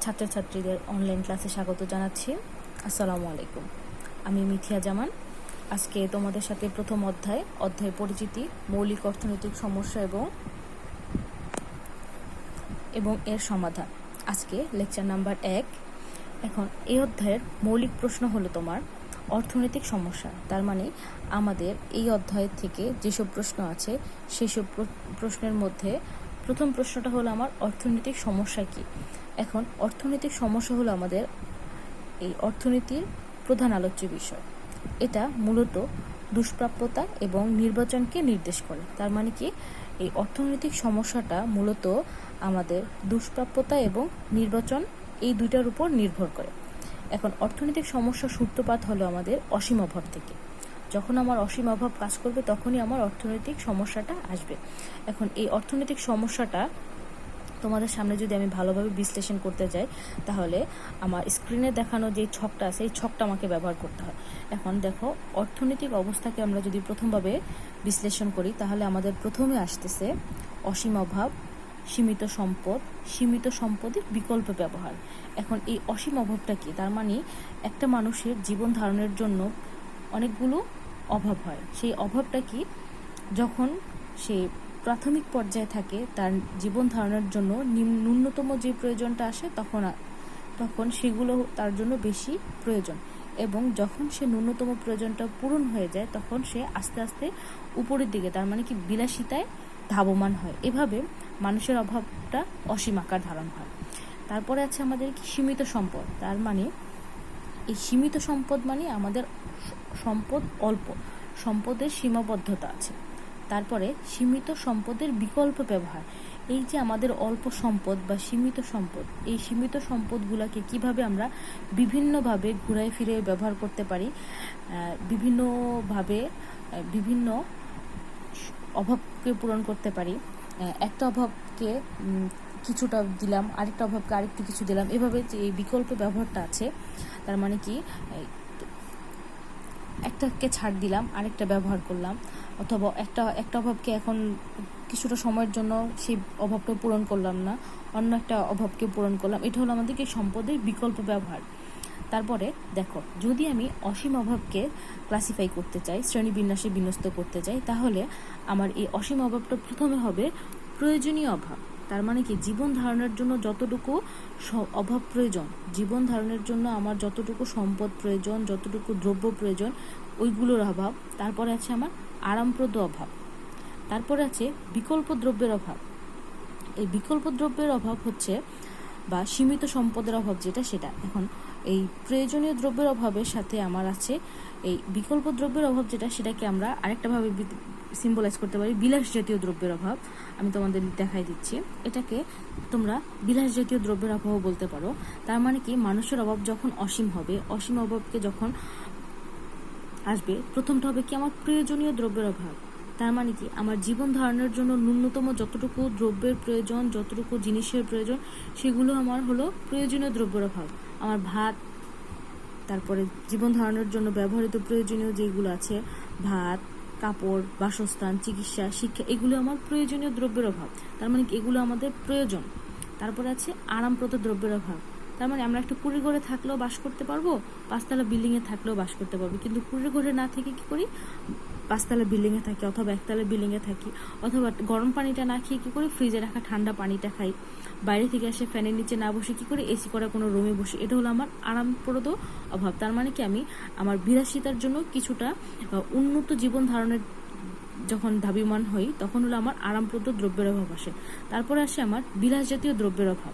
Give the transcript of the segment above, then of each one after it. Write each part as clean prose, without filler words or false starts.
ছাত্রছাত্রীদের অনলাইন ক্লাসে স্বাগত জানাচ্ছি। আসসালামু আলাইকুম। আমি মিথিয়া জামান। আজকে তোমাদের সাথে প্রথম অধ্যায় পরিচিতি, মৌলিক অর্থনৈতিক সমস্যা এবং এর সমাধান। আজকে লেকচার নাম্বার 1। এখন এই অধ্যায়ের মৌলিক প্রশ্ন হলো তোমার অর্থনৈতিক সমস্যা। তার মানে আমাদের এই অধ্যায়ের থেকে যেসব প্রশ্ন আছে সেসব প্রশ্নের মধ্যে প্রথম প্রশ্নটা হলো আমার অর্থনৈতিক সমস্যা কি। এখন অর্থনৈতিক সমস্যা হলো আমাদের এই অর্থনীতির প্রধান আলোচ্য বিষয়। এটা মূলত দুষ্প্রাপ্যতা এবং নির্বাচনকে নির্দেশ করে। তার মানে কি, এই অর্থনৈতিক সমস্যাটা মূলত আমাদের দুষ্প্রাপ্যতা এবং নির্বাচন এই দুইটার উপর নির্ভর করে। এখন অর্থনৈতিক সমস্যার সূত্রপাত হলো আমাদের অসীম অভাব থেকে। যখন আমার অসীম অভাব কাজ করবে তখনই আমার অর্থনৈতিক সমস্যাটা আসবে। এখন এই অর্থনৈতিক সমস্যাটা তোমাদের সামনে যদি আমি ভালোভাবে বিশ্লেষণ করতে যাই, তাহলে আমার স্ক্রিনে দেখানো যে ছকটা আছে এই ছকটা আমাকে ব্যবহার করতে হয়। এখন দেখো, অর্থনৈতিক অবস্থাকে আমরা যদি প্রথমভাবে বিশ্লেষণ করি তাহলে আমাদের প্রথমে আসতেছে অসীম অভাব, সীমিত সম্পদ, সীমিত সম্পদের বিকল্প ব্যবহার। এখন এই অসীম অভাবটা কি? তার মানে একটা মানুষের জীবন ধারণের জন্য অনেকগুলো অভাব হয়। সেই অভাবটা কি? যখন সে প্রাথমিক পর্যায়ে থাকে, তার জীবন ধারণের জন্য ন্যূনতম যে প্রয়োজনটা আসে তখন সেগুলো তার জন্য বেশি প্রয়োজন, এবং যখন সে ন্যূনতম প্রয়োজনটা পূরণ হয়ে যায় তখন সে আস্তে আস্তে উপরের দিকে, তার মানে কি বিলাসিতায় ধাবমান হয়। এভাবে মানুষের অভাবটা অসীম আকার ধারণ হয়। তারপরে আছে আমাদের কি সীমিত সম্পদ। তার মানে এই সীমিত সম্পদ মানে আমাদের সম্পদ অল্প, সম্পদের সীমাবদ্ধতা আছে। তারপরে সীমিত সম্পদের বিকল্প ব্যবহার। এই যে আমাদের অল্প সম্পদ বা সীমিত সম্পদ, এই সীমিত সম্পদগুলোকে কিভাবে আমরা বিভিন্নভাবে ঘুরায় ফিরে ব্যবহার করতে পারি, বিভিন্নভাবে বিভিন্ন অভাবকে পূরণ করতে পারি। একটা অভাবকে কিছুটা দিলাম, আরেকটা অভাবকে আরেকটু কিছু দিলাম, এভাবে যে এই বিকল্প ব্যবহারটা আছে। তার মানে কি, একটাকে ছাড় দিলাম, আরেকটা ব্যবহার করলাম, অথবা একটা অভাবকে এখন কিছুটা সময়ের জন্য সেই অভাবটা পূরণ করলাম না, অন্য একটা অভাবকে পূরণ করলাম। এটা হলো আমাদেরকে সম্পদের বিকল্প ব্যবহার। তারপরে দেখো, যদি আমি অসীম অভাবকে ক্লাসিফাই করতে চাই, শ্রেণীবিন্যাসে বিন্যস্ত করতে চাই, তাহলে আমার এই অসীম অভাবটা প্রথমে হবে প্রয়োজনীয় অভাব। তার মানে কি, জীবন ধারণের জন্য যতটুকু অভাব প্রয়োজন, জীবন ধারণের জন্য আমার যতটুকু সম্পদ প্রয়োজন, যতটুকু দ্রব্য প্রয়োজন, ওইগুলোর অভাব। তারপরে আছে আমার আরামপ্রদ অভাব। তারপরে আছে বিকল্প দ্রব্যের অভাব। এই বিকল্প দ্রব্যের অভাব হচ্ছে বা সীমিত সম্পদের অভাব সেটা। এখন এই প্রয়োজনীয় দ্রব্যের অভাবের সাথে আমার আছে এই বিকল্প দ্রব্যের অভাব সেটাকে আমরা আরেকটাভাবে সিম্বলাইজ করতে পারি বিলাস জাতীয় দ্রব্যের অভাব। আমি তোমাদের দেখাই দিচ্ছি। এটাকে তোমরা বিলাস জাতীয় দ্রব্যের অভাবও বলতে পারো। তার মানে কি, মানুষের অভাব যখন অসীম হবে, অসীম অভাবকে যখন আসবে, প্রথমটা হবে কি আমার প্রয়োজনীয় দ্রব্যের অভাব। তার মানে কি, আমার জীবন ধারণের জন্য ন্যূনতম যতটুকু দ্রব্যের প্রয়োজন, যতটুকু জিনিসের প্রয়োজন, সেগুলো আমার হলো প্রয়োজনীয় দ্রব্যের অভাব। আমার ভাত, তারপরে জীবন ধারণের জন্য ব্যবহৃত প্রয়োজনীয় যেগুলো আছে, ভাত, কাপড়, বাসস্থান, চিকিৎসা, শিক্ষা, এগুলো আমার প্রয়োজনীয় দ্রব্যের অভাব। তার মানে এগুলো আমাদের প্রয়োজন। তারপরে আছে আরামপ্রদ দ্রব্যের অভাব। তার মানে আমরা একটা কুড়ি ঘরে থাকলেও বাস করতে পারবো, 5তলা বিল্ডিংয়ে থাকলেও বাস করতে পারবো, কিন্তু কুড়ি ঘরে না থেকে কি করি, 5তলা বিল্ডিংয়ে থাকি, অথবা 1তলা বিল্ডিংয়ে থাকি, অথবা গরম পানিটা না খেয়ে কি করি, ফ্রিজে রাখা ঠান্ডা পানিটা খাই, বাইরে থেকে এসে ফ্যানের নিচে না বসে কি করি, এসি করা কোনো রুমে বসে। এটা হলো আমার আরামপ্রদ অভাব। তার মানে কি, আমি আমার বিলাসিতার জন্য কিছুটা উন্নত জীবন ধারণের যখন দাবিমান হই, তখন হলো আমার আরামপ্রদ দ্রব্যের অভাব আসে। তারপরে আসে আমার বিলাস জাতীয় দ্রব্যের অভাব।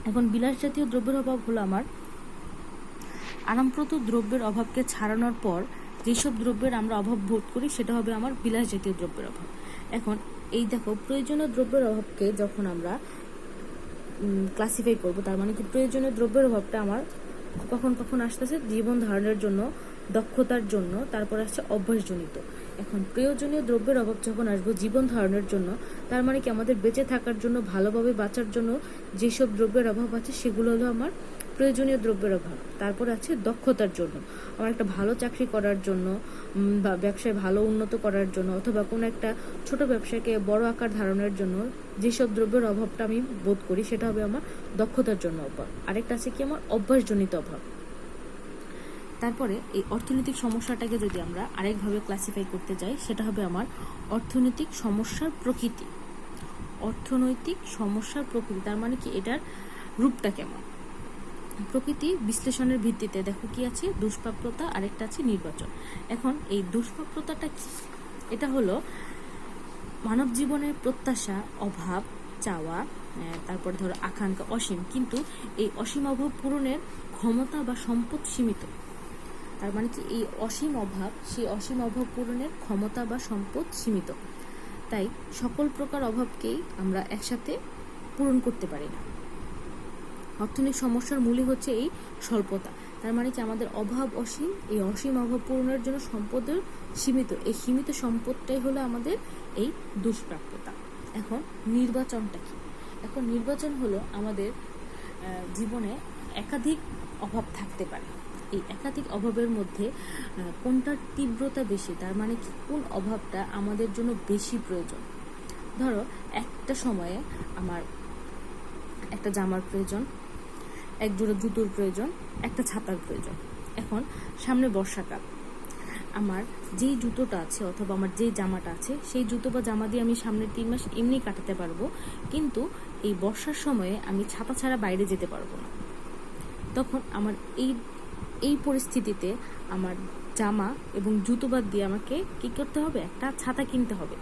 এখন বিলাস জাতীয় দ্রব্যের অভাব হলো আমার আরামপ্রদ দ্রব্যের অভাবকে ছাড়ানোর পর যেসব দ্রব্যের আমরা অভাব বোধ করি, সেটা হবে আমার বিলাস জাতীয় দ্রব্যের অভাব। এখন এই দেখো, প্রয়োজনীয় দ্রব্যের অভাবকে যখন আমরা ক্লাসিফাই করব, তার মানে কি, প্রয়োজনীয় দ্রব্যের অভাবটা আমার কখন কখন আসতেছে জীবন ধারণের জন্য, দক্ষতার জন্য, তারপর আসছে অভ্যাসজনিত। এখন প্রয়োজনীয় দ্রব্যের অভাব যখন আসবো জীবন ধারণের জন্য, তার মানে কি, আমাদের বেঁচে থাকার জন্য, ভালোভাবে বাঁচার জন্য যেসব দ্রব্যের অভাব আছে সেগুলো হলো আমার প্রয়োজনীয় দ্রব্যের অভাব। তারপরে আছে দক্ষতার জন্য, আমার একটা ভালো চাকরি করার জন্য বা ব্যবসায় ভালো উন্নত করার জন্য অথবা কোনো একটা ছোট ব্যবসাকে বড় আকার ধারণের জন্য যেসব দ্রব্যের অভাবটা আমি বোধ করি সেটা হবে আমার দক্ষতার জন্য অভাব। আরেকটা আছে কি আমার অভ্যাসজনিত অভাব। তারপরে এই অর্থনৈতিক সমস্যাটাকে যদি আমরা আরেকভাবে ক্লাসিফাই করতে যাই সেটা হবে আমার অর্থনৈতিক সমস্যার প্রকৃতি। অর্থনৈতিক সমস্যার প্রকৃতি তার মানে কি, এটার রূপটা কেমন। প্রকৃতি বিশ্লেষণের ভিত্তিতে দেখো কি আছে, দুষ্প্রাপ্যতা, আরেকটা আছে নির্বাচন। এখন এই দুষ্প্রাপ্যতাটা কি, এটা হলো মানব জীবনের প্রত্যাশা, অভাব, চাওয়া, তারপর ধরো আকাঙ্ক্ষা অসীম, কিন্তু এই অসীম অভাব পূরণের ক্ষমতা বা সম্পদ সীমিত। তার মানে কি, এই অসীম অভাব, সেই অসীম অভাব পূরণের ক্ষমতা বা সম্পদ সীমিত। তাই সকল প্রকার অভাবকেই আমরা একসাথে পূরণ করতে পারি না। অর্থনৈতিক সমস্যার মূলই হচ্ছে এই স্বল্পতা। তার মানে কি, আমাদের অভাব অসীম, এই অসীম অভাব পূরণের জন্য সম্পদের সীমিত, এই সীমিত সম্পদটাই হলো আমাদের এই দুষ্প্রাপ্যতা। এখন নির্বাচনটা কি? এখন নির্বাচন হলো আমাদের জীবনে একাধিক অভাব থাকতে পারে। এই একাধিক অভাবের মধ্যে কোনটার তীব্রতা বেশি, তার মানে কি কোন অভাবটা আমাদের জন্য বেশি প্রয়োজন। ধরো একটা সময়ে আমার একটা জামার প্রয়োজন, এক জোড়া জুতোর প্রয়োজন, একটা ছাতার প্রয়োজন। এখন সামনে বর্ষাকাল, আমার যেই জুতোটা আছে অথবা আমার যেই জামাটা আছে সেই জুতো বা জামা দিয়ে আমি সামনের 3 মাস এমনি কাটাতে পারবো, কিন্তু এই বর্ষার সময়ে আমি ছাতা ছাড়া বাইরে যেতে পারবো না। তখন আমার এই পরিস্থিতিতে আমার জামা এবং জুতো বাদ দিয়ে আমাকে কি করতে হবে, একটা ছাতা কিনতে হবে।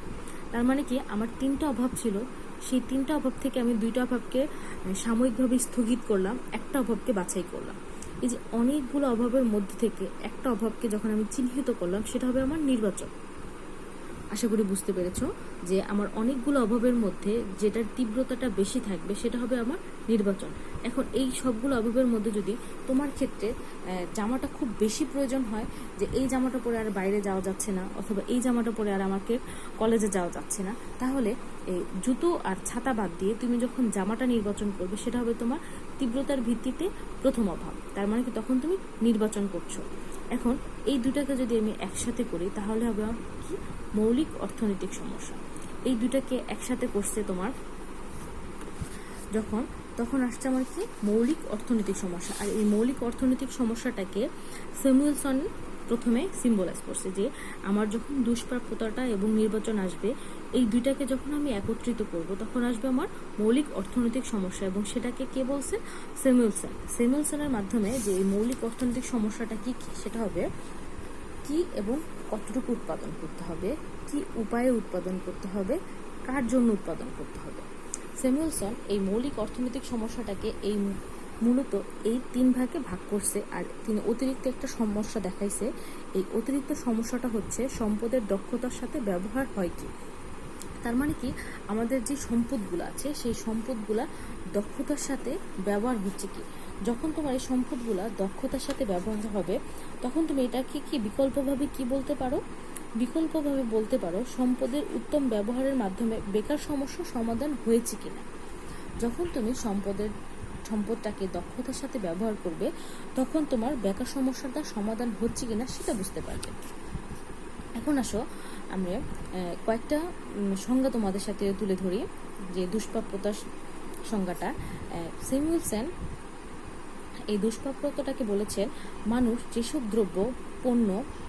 তার মানে কি, আমার 3টা অভাব ছিল, সেই 3টা অভাব থেকে আমি 2টা অভাবকে সাময়িকভাবে স্থগিত করলাম, একটা অভাবকে বাছাই করলাম। এই যে অনেকগুলো অভাবের মধ্যে থেকে একটা অভাবকে যখন আমি চিহ্নিত করলাম, সেটা হবে আমার নির্বাচন। আশা করি বুঝতে পেরেছো যে আমার অনেকগুলো অভাবের মধ্যে যেটার তীব্রতাটা বেশি থাকবে সেটা হবে আমার নির্বাচন। এখন এই সবগুলো অভাবের মধ্যে যদি তোমার ক্ষেত্রে জামাটা খুব বেশি প্রয়োজন হয়, যে এই জামাটা পরে আর বাইরে যাওয়া যাচ্ছে না, অথবা এই জামাটা পরে আর আমাকে কলেজে যাওয়া যাচ্ছে না, তাহলে এই জুতো আর ছাতা বাদ দিয়ে তুমি যখন জামাটা নির্বাচন করবে সেটা হবে তোমার তীব্রতার ভিত্তিতে প্রথম অভাব। তার মানে কি, তখন তুমি নির্বাচন করছো। এখন এই দুটাকে যদি আমি একসাথে করি তাহলে হবে কি, মৌলিক অর্থনৈতিক সমস্যা। এই দুটাকে একসাথে করছে তোমার যখন, তখন আসছে আমার কি, মৌলিক অর্থনৈতিক সমস্যা। আর এই মৌলিক অর্থনৈতিক সমস্যাটাকে স্যামুয়েলসন প্রথমে সিম্বলাইজ করছে, যে আমার যখন দুষ্প্রাপ্যতাটা এবং নির্বাচন আসবে, এই দুইটাকে যখন আমি একত্রিত করব তখন আসবে আমার মৌলিক অর্থনৈতিক সমস্যা। এবং সেটাকে কে বলছে, স্যামুয়েলসন। স্যামুয়েলসনের মাধ্যমে যে এই মৌলিক অর্থনৈতিক সমস্যাটা কি, সেটা হবে কি এবং কতটুকু উৎপাদন করতে হবে, কি উপায়ে উৎপাদন করতে হবে, কার জন্য উৎপাদন করতে হবে। স্যামুয়েলসন এই মৌলিক অর্থনৈতিক সমস্যাটাকে এই মূলত এই 3 ভাগে ভাগ করছে। আর তিনি অতিরিক্ত একটা সমস্যা দেখাইছে। এই অতিরিক্ত সমস্যাটা হচ্ছে সম্পদের দক্ষতার সাথে ব্যবহার হয় কি। তার মানে কি, আমাদের যে সম্পদগুলো আছে সেই সম্পদগুলা দক্ষতার সাথে ব্যবহার হচ্ছে কি। যখন তোমার এই সম্পদগুলা দক্ষতার সাথে ব্যবহার হবে তখন তুমি এটাকে কি বিকল্পভাবে কি বলতে পারো, বিকল্পভাবে বলতে পারো সম্পদের উত্তম ব্যবহারের মাধ্যমে বেকার সমস্যা সমাধান হয়েছে কিনা। যখন তুমি সম্পদটাকে দক্ষতার সাথে ব্যবহার করবে তখন তোমার বেকার সমস্যাটা সমাধান হচ্ছে কিনা সেটা বুঝতে পারবে। এখন আসো আমরা কয়েকটা সংজ্ঞা তোমাদের সাথে তুলে ধরি, যে দুষ্প্রাপ্যতার সংজ্ঞাটা। স্যামুয়েলসন এই দুষ্প্রাপ্যতাটাকে বলেছেন, মানুষ যেসব দ্রব্য পণ্য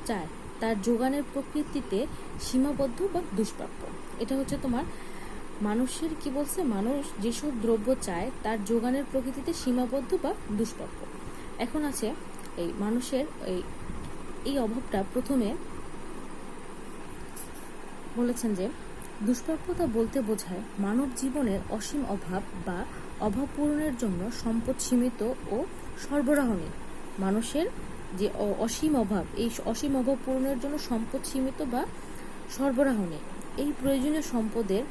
চায় তার যোগানের প্রকৃতিতে সীমাবদ্ধ বা দুষ্প্রাপ্য। এটা হচ্ছে তোমার মানুষের কি বলছে, মানুষ যেসব দ্রব্য চায় তার যোগানের প্রকৃতিতে সীমাবদ্ধ বা দুষ্প্রাপ্য। এখন আছে এই মানুষের এই অভাবটা প্রথমে বলেছেন যে দুষ্প্রাপ্যতা বলতে বোঝায় মানব জীবনের অসীম অভাব বা অভাব পূরণের জন্য সম্পদ সীমিত ও সরবরাহ নেই। মানুষের যে অসীম অভাব, এই অসীম অভাব পূরণের জন্য সম্পদ সীমিত বা সরবরাহ নেই। এই প্রয়োজনীয় সম্পদের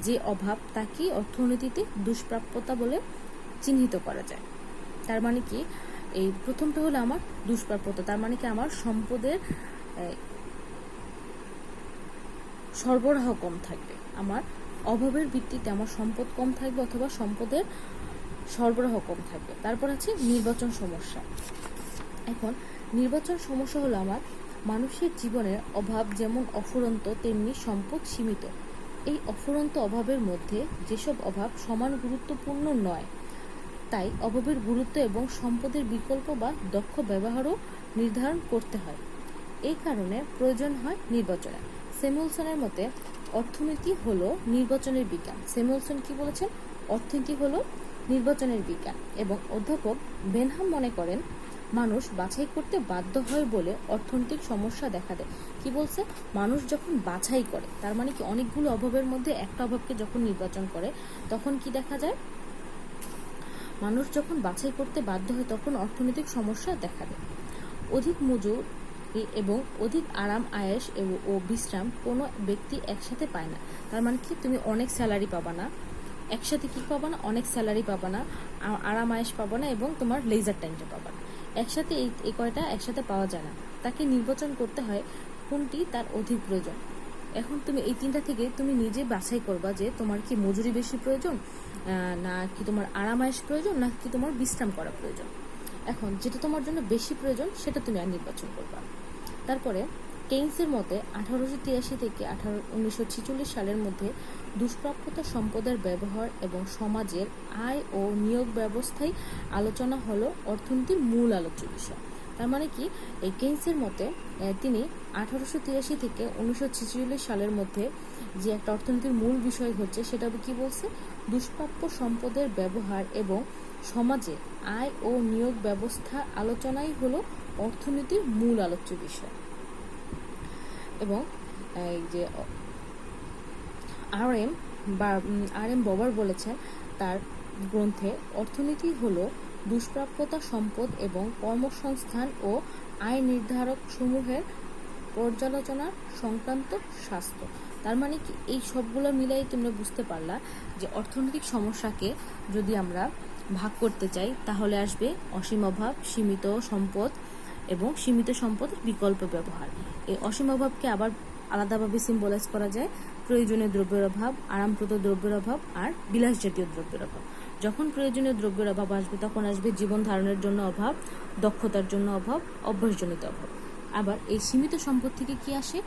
যে অভাব তাকেই অর্থনীতিতে দুষ্প্রাপ্যতা বলে চিহ্নিত করা যায়। তার মানে কি, এই প্রথমটা হলো আমার দুষ্প্রাপ্যতা, তার মানে কি আমার সম্পদের সরবরাহ কম থাকবে, আমার অভাবের ভিত্তিতে আমার সম্পদ কম থাকবে অথবা সম্পদের সরবরাহ কম থাকবে। তারপর আছে নির্বাচন সমস্যা। এখন নির্বাচন সমস্যা হলো আমার মানুষের জীবনের অভাব যেমন অফুরন্ত তেমনি সম্পদ সীমিত। এই অফুরন্ত অভাবের মধ্যে যেসব অভাব সমান গুরুত্বপূর্ণ নয়, তাই অভাবের গুরুত্ব এবং সম্পদের বিকল্প বা দক্ষ ব্যবহারও নির্ধারণ করতে হয়। এই কারণে প্রয়োজন হয় নির্বাচনের। স্যামুয়েলসনের মতে অর্থনীতি হলো নির্বাচনের বিজ্ঞান। স্যামুয়েলসন কি বলেছেন? অর্থনীতি হলো নির্বাচনের বিজ্ঞান। এবং অধ্যাপক বেনহাম মনে করেন মানুষ বাছাই করতে বাধ্য হয় বলে অর্থনৈতিক সমস্যা দেখা দেয়। কি বলছে? মানুষ যখন বাছাই করে, তার মানে কি অনেকগুলো অভাবের মধ্যে একটা অভাবকে যখন নির্বাচন করে তখন কি দেখা যায়? মানুষ যখন বাছাই করতে বাধ্য হয় তখন অর্থনৈতিক সমস্যা দেখা দেয়। অধিক মজুর এবং অধিক আরাম আয়েশ ও বিশ্রাম কোনো ব্যক্তি একসাথে পায় না। তার মানে কি তুমি অনেক স্যালারি পাবা না, একসাথে কি পাবা না? অনেক স্যালারি পাবা না, আরাম আয়েশ পাবা না এবং তোমার লেজার টাইমটা পাবা না। একসাথে এই কয়টা একসাথে পাওয়া যায় না। তাকে নির্বাচন করতে হয় কোনটি তার অধিক প্রয়োজন। এখন তুমি এই তিনটা থেকে তুমি নিজে বাছাই করবা যে তোমার কি মজুরি বেশি প্রয়োজন, না কি তোমার আরাম আয়েশ প্রয়োজন, না কি তোমার বিশ্রাম করা প্রয়োজন। এখন যেটা তোমার জন্য বেশি প্রয়োজন সেটা তুমি আর নির্বাচন করবা। তারপরে কেইন্সের মতে 1883 থেকে 1946 সালের মধ্যে দুষ্প্রাপ্যতা সম্পদের ব্যবহার এবং সমাজের আয় ও নিয়োগ ব্যবস্থায় আলোচনা হলো অর্থনীতির মূল আলোচ্য বিষয়। তার মানে কি এই কেইন্সের মতে তিনি 1883 থেকে 1946 সালের মধ্যে যে একটা অর্থনীতির মূল বিষয় হচ্ছে সেটা কি বলছে? দুষ্প্রাপ্য সম্পদের ব্যবহার এবং সমাজে আয় ও নিয়োগ ব্যবস্থা আলোচনাই হলো অর্থনীতির মূল আলোচ্য বিষয়। এবং এই যে আর এম ববার বলেছেন তার গ্রন্থে অর্থনীতি হলো দুষ্প্রাপ্যতা সম্পদ এবং কর্মসংস্থান ও আয় নির্ধারক সমূহের পর্যালোচনা সংক্রান্ত শাস্ত্র। তার মানে কি এই সবগুলো মিলাই তোমরা বুঝতে পারলা যে অর্থনৈতিক সমস্যাকে যদি আমরা ভাগ করতে চাই তাহলে আসবে অসীম অভাব, সীমিত সম্পদ এবং সীমিত সম্পদের বিকল্প ব্যবহার। এই অসীম অভাবকে আবার আলাদাভাবে সিম্বলাইজ করা যায় প্রয়োজনীয় দ্রব্যের অভাব, আরামপ্রদ দ্রব্যের অভাব আর বিলাস জাতীয় দ্রব্যের অভাব। যখন প্রয়োজনীয় দ্রব্যের অভাব আসবে তখন আসবে জীবন ধারণের জন্য অভাব, দক্ষতার জন্য অভাব, অভ্যাসজনিত অভাব। আবার এই সীমিত সম্পদ থেকে কি আসে?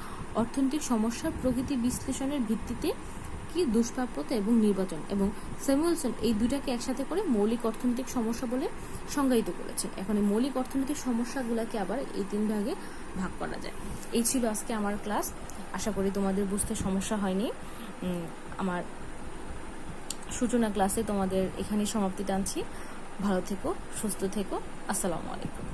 অর্থনৈতিক সমস্যার প্রকৃতি বিশ্লেষণের ভিত্তিতে কি দুষ্প্রাপ্যতা এবং নির্বাচন। এবং স্যামুয়েলসন এই দুইটাকে একসাথে করে মৌলিক অর্থনৈতিক সমস্যা বলে সংজ্ঞায়িত করেছেন। এখন এই মৌলিক অর্থনৈতিক সমস্যাগুলোকে আবার এই তিন ভাগে ভাগ করা যায়। এই ছিল আজকে আমার ক্লাস। আশা করি তোমাদের বুঝতে সমস্যা হয়নি। আমার সূচনা ক্লাসে তোমাদের এখানেই সমাপ্তি টানছি। ভালো থেকো, সুস্থ থেকো। আসসালামু আলাইকুম।